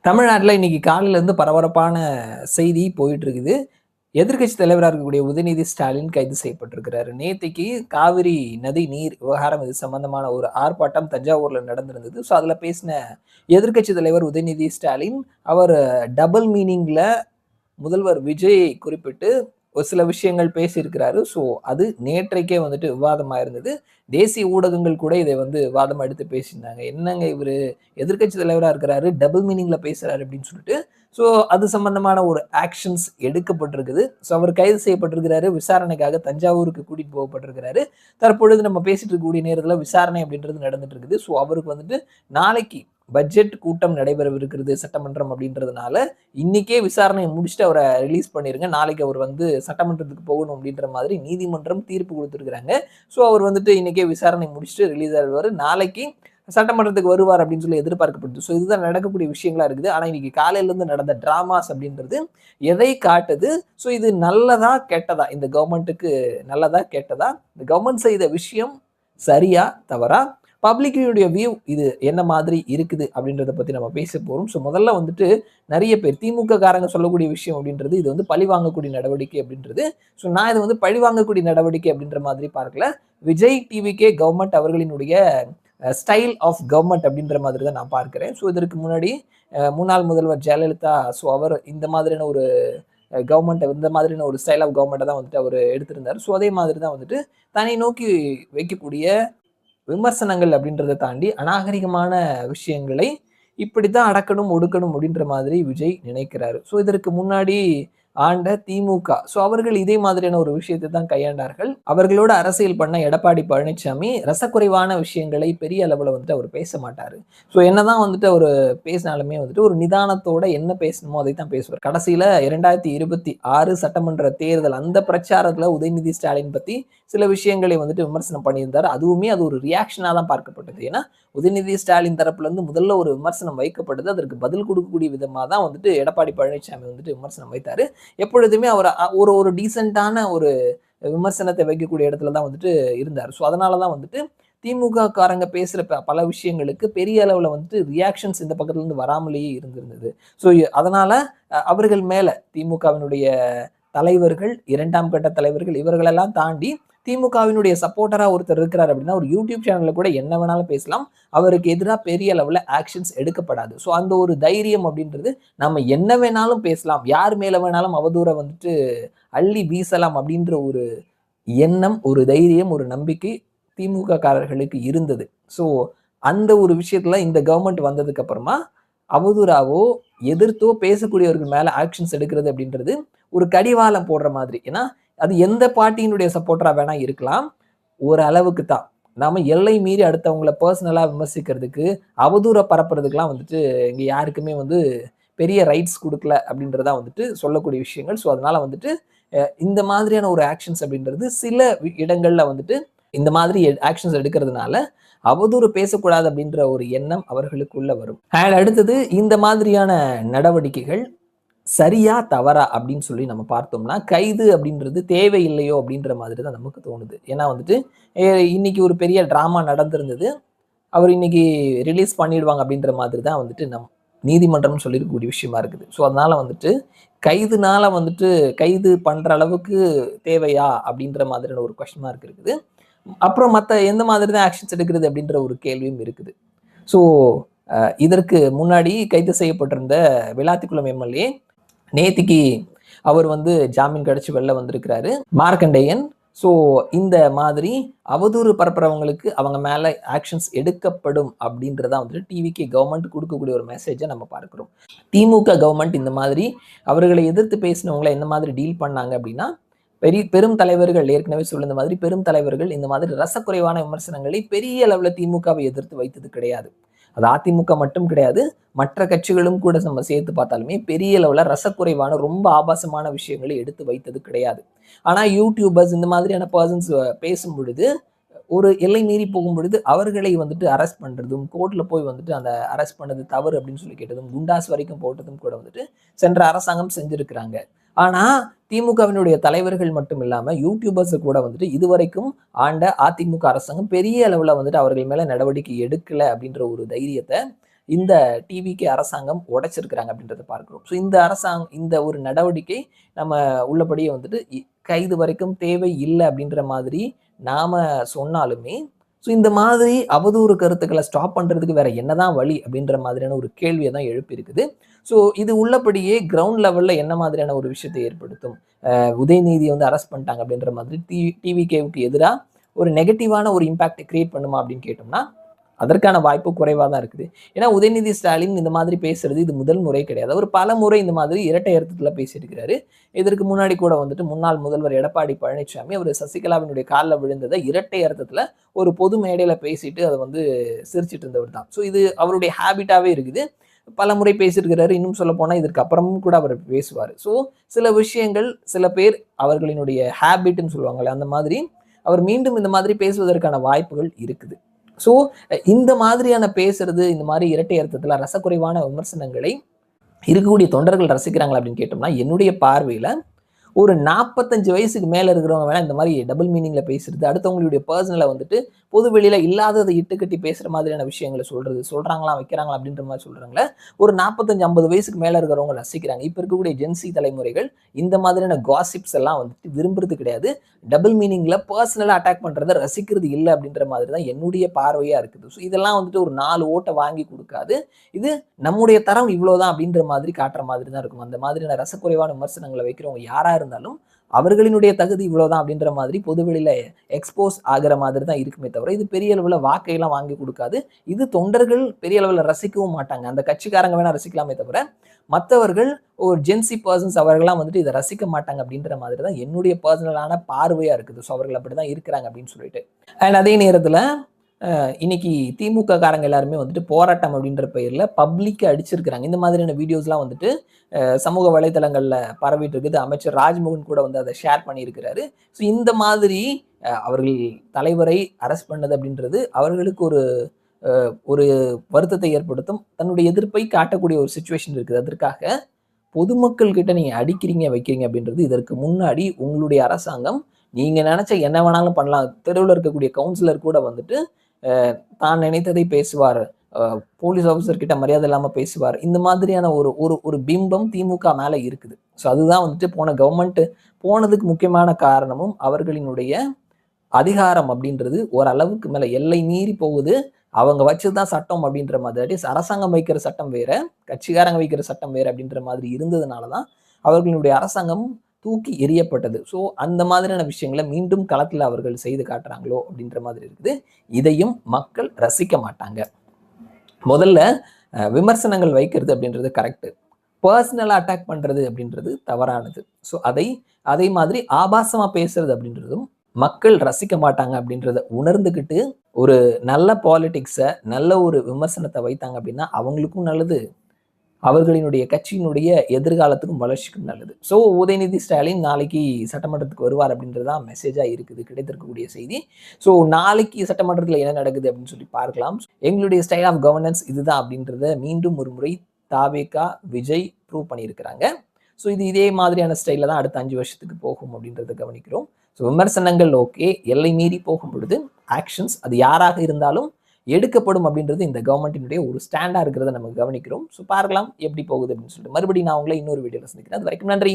தமிழ்நாட்டுல இன்னைக்கு காலையில இருந்து பரபரப்பான செய்தி போயிட்டு இருக்குது. எதிர்க்கட்சி தலைவரா இருக்கக்கூடிய உதயநிதி ஸ்டாலின் கைது செய்யப்பட்டிருக்கிறாரு. நேத்தைக்கு காவிரி நதி நீர் விவகாரம் இது சம்பந்தமான ஒரு ஆர்ப்பாட்டம் தஞ்சாவூர்ல நடந்திருந்தது. ஸோ அதுல பேசின எதிர்க்கட்சி தலைவர் உதயநிதி ஸ்டாலின், அவர் டபுள் மீனிங்ல முதல்வர் விஜயை குறிப்பிட்டு ஒரு சில விஷயங்கள் பேசியிருக்கிறாரு. ஸோ அது நேற்றைக்கே வந்துட்டு விவாதமா இருந்தது. தேசிய ஊடகங்கள் கூட இதை வந்து விவாதமா எடுத்து பேசியிருந்தாங்க. என்னங்க இவரு எதிர்க்கட்சி தலைவரா இருக்கிறாரு, டபுள் மீனிங்ல பேசுறாரு அப்படின்னு சொல்லிட்டு. ஸோ அது சம்பந்தமான ஒரு ஆக்ஷன்ஸ் எடுக்கப்பட்டிருக்குது. ஸோ அவர் கைது செய்யப்பட்டிருக்கிறாரு. விசாரணைக்காக தஞ்சாவூருக்கு கூட்டிட்டு போகப்பட்டிருக்கிறாரு. தற்பொழுது நம்ம பேசிட்டு இருக்கக்கூடிய நேரத்துல விசாரணை அப்படின்றது நடந்துட்டு இருக்குது. ஸோ அவருக்கு வந்துட்டு நாளைக்கு பட்ஜெட் கூட்டம் நடைபெறவிருக்கிறது சட்டமன்றம் அப்படின்றதுனால, இன்னைக்கே விசாரணையை முடிச்சுட்டு அவர ரிலீஸ் பண்ணிருங்க. நாளைக்கு அவர் வந்து சட்டமன்றத்துக்கு போகணும் அப்படின்ற மாதிரி நீதிமன்றம் தீர்ப்பு குடுத்திருக்கிறாங்க. ஸோ அவர் வந்துட்டு இன்னைக்கே விசாரணை முடிச்சுட்டு ரிலீஸ் ஆவாரு. நாளைக்கு சட்டமன்றத்துக்கு வருவார் அப்படின்னு சொல்லி எதிர்பார்க்கப்படுது. ஸோ இதுதான் நடக்கக்கூடிய விஷயங்களா இருக்குது. ஆனா இன்னைக்கு காலையில இருந்து நடந்த டிராமாஸ் அப்படின்றது எதை காட்டுது? ஸோ இது நல்லதா? கெட்டதா? இந்த கவர்மெண்ட்டுக்கு நல்லதா? கெட்டதா? இந்த கவர்மெண்ட் செய்த விஷயம் சரியா? தவறா? பப்ளிக்குடைய வியூ இது என்ன மாதிரி இருக்குது அப்படின்றத பத்தி நம்ம பேச போறோம். ஸோ முதல்ல வந்துட்டு நெறைய பேர் திமுக காரங்க சொல்லக்கூடிய விஷயம் அப்படின்றது, இது வந்து பழி வாங்கக்கூடிய நடவடிக்கை அப்படின்றது. ஸோ நான் இத வந்து பழி வாங்கக்கூடிய நடவடிக்கை அப்படின்ற மாதிரி பார்க்கல. விஜய் டிவிகே கவர்மெண்ட் அவர்களினுடைய ஸ்டைல் ஆஃப் கவர்மெண்ட் அப்படின்ற மாதிரி தான் நான் பார்க்கிறேன். ஸோ இதற்கு முன்னாடி முன்னாள் முதல்வர் ஜெயலலிதா, ஸோ அவர் இந்த மாதிரியான ஒரு கவர்மெண்ட் இந்த மாதிரியான ஒரு ஸ்டைல் ஆஃப் கவர்மெண்ட்ட தான் வந்துட்டு அவரு எடுத்திருந்தாரு. ஸோ அதே மாதிரி தான் வந்துட்டு தன்னை நோக்கி வைக்கக்கூடிய விமர்சனங்கள் அப்படின்றத தாண்டி அநாகரிகமான விஷயங்களை இப்படித்தான் அடக்கணும், ஒடுக்கணும் அப்படின்ற மாதிரி விஜய் நினைக்கிறாரு. ஸோ இதற்கு முன்னாடி ஆண்ட திமுக. ஸோ அவர்கள் இதே மாதிரியான ஒரு விஷயத்தை தான் கையாண்டார்கள். அவர்களோட அரசியல் பண்ண எடப்பாடி பழனிசாமி ரசக்குறைவான விஷயங்களை பெரிய அளவுல வந்துட்டு அவர் பேச மாட்டாரு. ஸோ என்னதான் வந்துட்டு அவரு பேசினாலுமே வந்துட்டு ஒரு நிதானத்தோட என்ன பேசணுமோ அதை தான் பேசுவார். கடைசியில 2026 சட்டமன்ற தேர்தல் அந்த பிரச்சாரத்துல உதயநிதி ஸ்டாலின் பத்தி சில விஷயங்களை வந்துட்டு விமர்சனம் பண்ணியிருந்தாரு. அதுவுமே அது ஒரு ரியாக்ஷனா தான் பார்க்கப்பட்டது. ஏன்னா உதயநிதி ஸ்டாலின் தரப்புல இருந்து முதல்ல ஒரு விமர்சனம் வைக்கப்பட்டது. அதற்கு பதில் கொடுக்கக்கூடிய விதமா தான் வந்துட்டு எடப்பாடி பழனிசாமி வந்துட்டு விமர்சனம் வைத்தாரு. எப்பொழுதுமே அவர் ஒரு ஒரு டீசென்ட்டான ஒரு விமர்சனத்தை வைக்கக்கூடிய இடத்துல தான் வந்துட்டு இருந்தார். ஸோ அதனால தான் வந்துட்டு திமுக காரங்க பேசுற பல விஷயங்களுக்கு பெரிய அளவுல வந்துட்டு ரியாக்ஷன்ஸ் இந்த பக்கத்துல இருந்து வராமலேயே இருந்திருந்தது. ஸோ அதனால அவர்கள் மேல திமுகவினுடைய தலைவர்கள், 2ஆம் கட்ட தலைவர்கள் இவர்களெல்லாம் தாண்டி திமுகவினுடைய சப்போர்ட்டரா ஒருத்தர் இருக்கிறார் அப்படின்னா, ஒரு யூடியூப் சேனல்ல கூட என்ன வேணாலும் பேசலாம். அவருக்கு எதிரா பெரிய அளவுல ஆக்ஷன்ஸ் எடுக்கப்படாது. ஸோ அந்த ஒரு தைரியம் அப்படின்றது நம்ம என்ன வேணாலும் பேசலாம். யார் மேல வேணாலும் அவதூற வந்துட்டு அள்ளி வீசலாம் அப்படின்ற ஒரு எண்ணம், ஒரு தைரியம், ஒரு நம்பிக்கை திமுக காரர்களுக்கு இருந்தது. ஸோ அந்த ஒரு விஷயத்துல இந்த கவர்மெண்ட் வந்ததுக்கு அப்புறமா அவதூறாவோ, எதிர்த்தோ பேசக்கூடியவர்கள் மேல ஆக்ஷன்ஸ் எடுக்கிறது அப்படின்றது ஒரு கடிவாளம் போடுற மாதிரி. ஏன்னா, அது எந்த பார்ட்டியினுடைய சப்போர்ட்டரா வேணா இருக்கலாம். ஒரு அளவுக்கு தான். நாம எல்லை மீறி அடுத்தவங்கள பெர்சனலா விமர்சிக்கிறதுக்கு, அவதூற பரப்புறதுக்குலாம் வந்துட்டு இங்க யாருக்குமே வந்து பெரிய ரைட்ஸ் குடுக்கல அப்படின்றதா வந்துட்டு சொல்லக்கூடிய விஷயங்கள். ஸோ அதனால வந்துட்டு இந்த மாதிரியான ஒரு ஆக்ஷன்ஸ் அப்படின்றது சில இடங்கள்ல வந்துட்டு இந்த மாதிரி ஆக்ஷன்ஸ் எடுக்கிறதுனால அவதூறு பேசக்கூடாது அப்படின்ற ஒரு எண்ணம் அவர்களுக்குள்ள வரும். அண்ட் அடுத்தது இந்த மாதிரியான நடவடிக்கைகள் சரியா தவறா அப்படின்னு சொல்லி நம்ம பார்த்தோம்னா, கைது அப்படின்றது தேவையில்லையோ அப்படின்ற மாதிரி தான் நமக்கு தோணுது. ஏன்னா வந்துட்டு இன்னைக்கு ஒரு பெரிய டிராமா நடந்திருந்தது. அவர் இன்னைக்கு ரிலீஸ் பண்ணிடுவாங்க அப்படின்ற மாதிரி தான் வந்துட்டு நீதிமன்றம் சொல்லியிருக்கக்கூடிய விஷயமா இருக்குது. ஸோ அதனால வந்துட்டு கைதுனால வந்துட்டு கைது பண்ற அளவுக்கு தேவையா அப்படின்ற மாதிரியான ஒரு கொஸ்டின் மார்க் இருக்குது. அப்புறம் மத்த எந்த மாதிரி தான் ஆக்ஷன்ஸ் எடுக்கிறது அப்படின்ற ஒரு கேள்வியும் இருக்குது. ஸோ இதற்கு முன்னாடி கைது செய்யப்பட்டிருந்த விளாத்திக்குளம் எம்எல்ஏ நேத்திக்கு அவர் வந்து ஜாமீன் கிடைச்சு வெளில வந்திருக்கிறாரு. மார்க்கண்டேயன். ஸோ இந்த மாதிரி அவதூறு பரப்புறவங்களுக்கு அவங்க மேல ஆக்ஷன்ஸ் எடுக்கப்படும் அப்படின்றதா வந்துட்டு டிவிகே கவர்மெண்ட் கொடுக்கக்கூடிய ஒரு மெசேஜை நம்ம பார்க்கிறோம். திமுக கவர்மெண்ட் இந்த மாதிரி அவர்களை எதிர்த்து பேசினவங்களை என்ன மாதிரி டீல் பண்ணாங்க அப்படின்னா, பெரும் தலைவர்கள் ஏற்கனவே சொல்லுந்த மாதிரி பெரும் தலைவர்கள் இந்த மாதிரி ரசக்குறைவான விமர்சனங்களை பெரிய அளவுல திமுகவை எதிர்த்து வைத்தது கிடையாது. அது அதிமுக மட்டும் கிடையாது. மற்ற கட்சிகளும் கூட நம்ம சேர்த்து பார்த்தாலுமே பெரிய அளவுல ரசக்குறைவான ரொம்ப ஆபாசமான விஷயங்களை எடுத்து வைத்தது கிடையாது. ஆனா யூடியூபர்ஸ் இந்த மாதிரியான பர்சன்ஸ் பேசும் பொழுது ஒரு எல்லை மீறி போகும் பொழுது அவர்களை வந்துட்டு அரெஸ்ட் பண்றதும், கோர்ட்ல போய் வந்துட்டு அந்த அரெஸ்ட் பண்ணது தவறு அப்படின்னு சொல்லி கேட்டதும், குண்டாஸ் வரைக்கும் போட்டதும் கூட வந்துட்டு சென்ற அரசாங்கம் செஞ்சிருக்கிறாங்க. ஆனா திமுகவினுடைய தலைவர்கள் மட்டும் இல்லாம யூடியூபர்ஸ் கூட வந்துட்டு இதுவரைக்கும் ஆண்ட அதிமுக அரசாங்கம் பெரிய அளவுல வந்துட்டு அவர்கள் மேல நடவடிக்கை எடுக்கல அப்படின்ற ஒரு தைரியத்தை இந்த டிவிகே அரசாங்கம் உடைச்சிருக்கிறாங்க அப்படின்றத பார்க்கிறோம். ஸோ இந்த ஒரு நடவடிக்கை நம்ம உள்ளபடியே வந்துட்டு கைது வரைக்கும் தேவை இல்லை அப்படின்ற மாதிரி நாம சொன்னாலுமே, ஸோ இந்த மாதிரி அவதூறு கருத்துக்களை ஸ்டாப் பண்றதுக்கு வேற என்னதான் வழி அப்படின்ற மாதிரியான ஒரு கேள்வியை தான் எழுப்பியிருக்குது. ஸோ இது உள்ளபடியே கிரவுண்ட் லெவல்ல என்ன மாதிரியான ஒரு விஷயத்தை ஏற்படுத்தும்? உதயநிதியை வந்து அரெஸ்ட் பண்ணிட்டாங்க அப்படின்ற மாதிரி டிவிகேவுக்கு எதிராக ஒரு நெகட்டிவான ஒரு இம்பாக்ட் கிரியேட் பண்ணுமா அப்படின்னு கேட்டோம்னா அதற்கான வாய்ப்பு குறைவாக தான் இருக்குது. ஏன்னா உதயநிதி ஸ்டாலின் இந்த மாதிரி பேசுறது இது முதல் முறை கிடையாது. அவர் பல முறை இந்த மாதிரி இரட்டை அர்த்தத்துல பேசியிருக்கிறாரு. இதற்கு முன்னாடி கூட வந்துட்டு முன்னாள் முதல்வர் எடப்பாடி பழனிசாமி அவர் சசிகலாவினுடைய காலில் விழுந்ததை இரட்டை அர்த்தத்துல ஒரு பொது மேடையில பேசிட்டு அதை வந்து சிரிச்சிட்டு இருந்தவர் தான். ஸோ இது அவருடைய ஹேபிட்டாவே இருக்குது. பல முறை பேசியிருக்கிறாரு. இன்னும் சொல்ல போனா இதற்கு அப்புறமும் கூட அவர் பேசுவார். ஸோ சில விஷயங்கள் சில பேர் அவர்களினுடைய ஹேபிட்னு சொல்லுவாங்களே அந்த மாதிரி அவர் மீண்டும் இந்த மாதிரி பேசுவதற்கான வாய்ப்புகள் இருக்குது. ஸோ இந்த மாதிரியான பேசுறது இந்த மாதிரி இரட்டை அர்த்தத்துல ரசக்குறைவான விமர்சனங்களை இருக்கக்கூடிய தொண்டர்கள் ரசிக்கிறாங்களா அப்படின்னு கேட்டோம்னா என்னுடைய பார்வையில ஒரு 45 வயசுக்கு மேல இருக்கிறவங்க வேணா இந்த மாதிரி டபுள் மீனிங்ல பேசுறது, அடுத்தவங்களுடைய பர்சனலை வந்துட்டு பொது வெளியில இல்லாததை இட்டுக்கட்டி பேசுற மாதிரியான விஷயங்களை சொல்றாங்களா வைக்கிறாங்களா அப்படின்ற மாதிரி சொல்றாங்களே ஒரு 45-50 வயசுக்கு மேல இருக்கிறவங்க ரசிக்கிறாங்க. இப்ப இருக்கக்கூடிய ஜென்சி தலைமுறைகள் இந்த மாதிரியான காசிப்ஸ் எல்லாம் வந்துட்டு விரும்புறது கிடையாது. டபுள் மீனிங்ல பர்சனலா அட்டாக் பண்றதை ரசிக்கிறது இல்லை அப்படின்ற மாதிரி தான் என்னுடைய பார்வையா இருக்குது. ஸோ இதெல்லாம் வந்துட்டு ஒரு 4 ஓட்டை வாங்கி கொடுக்காது. இது நம்முடைய தரம் இவ்வளவுதான் அப்படின்ற மாதிரி காட்டுற மாதிரி தான் இருக்கும். அந்த மாதிரியான ரசக்குறைவான விமர்சனங்களை வைக்கிறவங்க யாரா இருந்தாலும் அவர்களினுடைய தகுதி இவ்வளவுதான் அப்படின்ற மாதிரி பொதுவெளியில எக்ஸ்போஸ் ஆகிற மாதிரி தான் இருக்குமே தவிர இது பெரிய அளவுல வாக்கையெல்லாம் வாங்கி கொடுக்காது. இது தொண்டர்கள் பெரிய அளவுல ரசிக்கவும் மாட்டாங்க. அந்த கட்சிக்காரங்க வேணா ரசிக்கலாமே தவிர மற்றவர்கள் ஒரு ஜென்சி பர்சன்ஸ் அவர்கள்லாம் வந்துட்டு இதை ரசிக்க மாட்டாங்க அப்படின்ற மாதிரி தான் என்னுடைய பர்சனலான பார்வையா இருக்குது. ஸோ அவர்கள் அப்படிதான் இருக்கிறாங்க அப்படின்னு சொல்லிட்டு அண்ட் அதே நேரத்துல இன்னைக்கு திமுக காரங்க எல்லாருமே வந்துட்டு போராட்டம் அப்படின்ற பெயர்ல பப்ளிக்கா அடிச்சிருக்கிறாங்க. இந்த மாதிரியான வீடியோஸ்லாம் வந்துட்டு சமூக வலைதளங்கள்ல பரவிட்டு இருக்குது. அமைச்சர் ராஜ்மோகன் கூட வந்து அதை ஷேர் பண்ணியிருக்கிறாரு. ஸோ இந்த மாதிரி அவர்கள் தலைவரை அரெஸ்ட் பண்ணது அப்படின்றது அவர்களுக்கு ஒரு ஒரு வருத்தத்தை ஏற்படுத்தும், தன்னுடைய எதிர்ப்பை காட்டக்கூடிய ஒரு சுச்சுவேஷன் இருக்குது. அதற்காக பொதுமக்கள் கிட்ட நீங்க அடிக்கிறீங்க வைக்கிறீங்க அப்படின்றது இதற்கு முன்னாடி உங்களுடைய அரசாங்கம் நீங்க நினைச்ச என்ன வேணாலும் பண்ணலாம். தெருவில் இருக்கக்கூடிய கவுன்சிலர் கூட வந்துட்டு தான் நினைத்ததை பேசுவார், போலீஸ் ஆஃபீஸர் கிட்ட மரியாதை இல்லாம பேசுவார். இந்த மாதிரியான ஒரு ஒரு ஒரு பிம்பம் திமுக மேல இருக்குது. ஸோ அதுதான் வந்துட்டு போன கவர்மெண்ட் போனதுக்கு முக்கியமான காரணமும் அவர்களினுடைய அதிகாரம் அப்படின்றது ஓரளவுக்கு மேல எல்லை மீறி போகுது. அவங்க வச்சதுதான் சட்டம் அப்படின்ற மாதிரி அரசாங்கம் வைக்கிற சட்டம் வேற, கட்சிக்காரங்க வைக்கிற சட்டம் வேற அப்படின்ற மாதிரி இருந்ததுனாலதான் அவர்களுடைய அரசாங்கம் தூக்கி எறியப்பட்டது. ஸோ அந்த மாதிரியான விஷயங்களை மீண்டும் களத்தில் அவர்கள் செய்து காட்டுறாங்களோ அப்படின்ற மாதிரி இருக்குது. இதையும் மக்கள் ரசிக்க மாட்டாங்க. முதல்ல விமர்சனங்கள் வைக்கிறது அப்படின்றது கரெக்ட், பர்சனலா அட்டாக் பண்றது அப்படின்றது தவறானது. ஸோ அதே மாதிரி ஆபாசமா பேசுறது அப்படின்றதும் மக்கள் ரசிக்க மாட்டாங்க அப்படின்றத உணர்ந்துக்கிட்டு ஒரு நல்ல பாலிடிக்ஸை நல்ல ஒரு விமர்சனத்தை வைத்தாங்க அப்படின்னா அவங்களுக்கும் நல்லது, அவர்களினுடைய கட்சியினுடைய எதிர்காலத்துக்கும் வளர்ச்சிக்கும் நல்லது. ஸோ உதயநிதி ஸ்டாலின் நாளைக்கு சட்டமன்றத்துக்கு வருவார் அப்படின்றதான் மெசேஜாக இருக்குது கிடைத்திருக்கக்கூடிய செய்தி. ஸோ நாளைக்கு சட்டமன்றத்தில் என்ன நடக்குது அப்படின்னு சொல்லி பார்க்கலாம். எங்களுடைய ஸ்டைல் ஆஃப் கவர்னன்ஸ் இதுதான் அப்படின்றத மீண்டும் ஒரு முறை தாவேகா விஜய் ப்ரூவ் பண்ணியிருக்கிறாங்க. ஸோ இதே மாதிரியான ஸ்டைலில் தான் அடுத்த 5 வருஷத்துக்கு போகும் அப்படின்றத கவனிக்கிறோம். ஸோ விமர்சனங்கள் ஓகே, எல்லை மீறி போகும் பொழுது ஆக்ஷன்ஸ் அது யாராக இருந்தாலும் எடுக்கப்படும் அப்படின்றது இந்த கவர்மெண்டினுடைய ஒரு ஸ்டாண்டா இருக்கிறத நம்ம கவனிக்கிறோம். ஸோ பார்க்கலாம் எப்படி போகுது அப்படின்னு சொல்லிட்டு மறுபடியும் நான் உங்களை இன்னொரு வீடியோவில் சந்திக்கிறேன். அது வரைக்கும் நன்றி.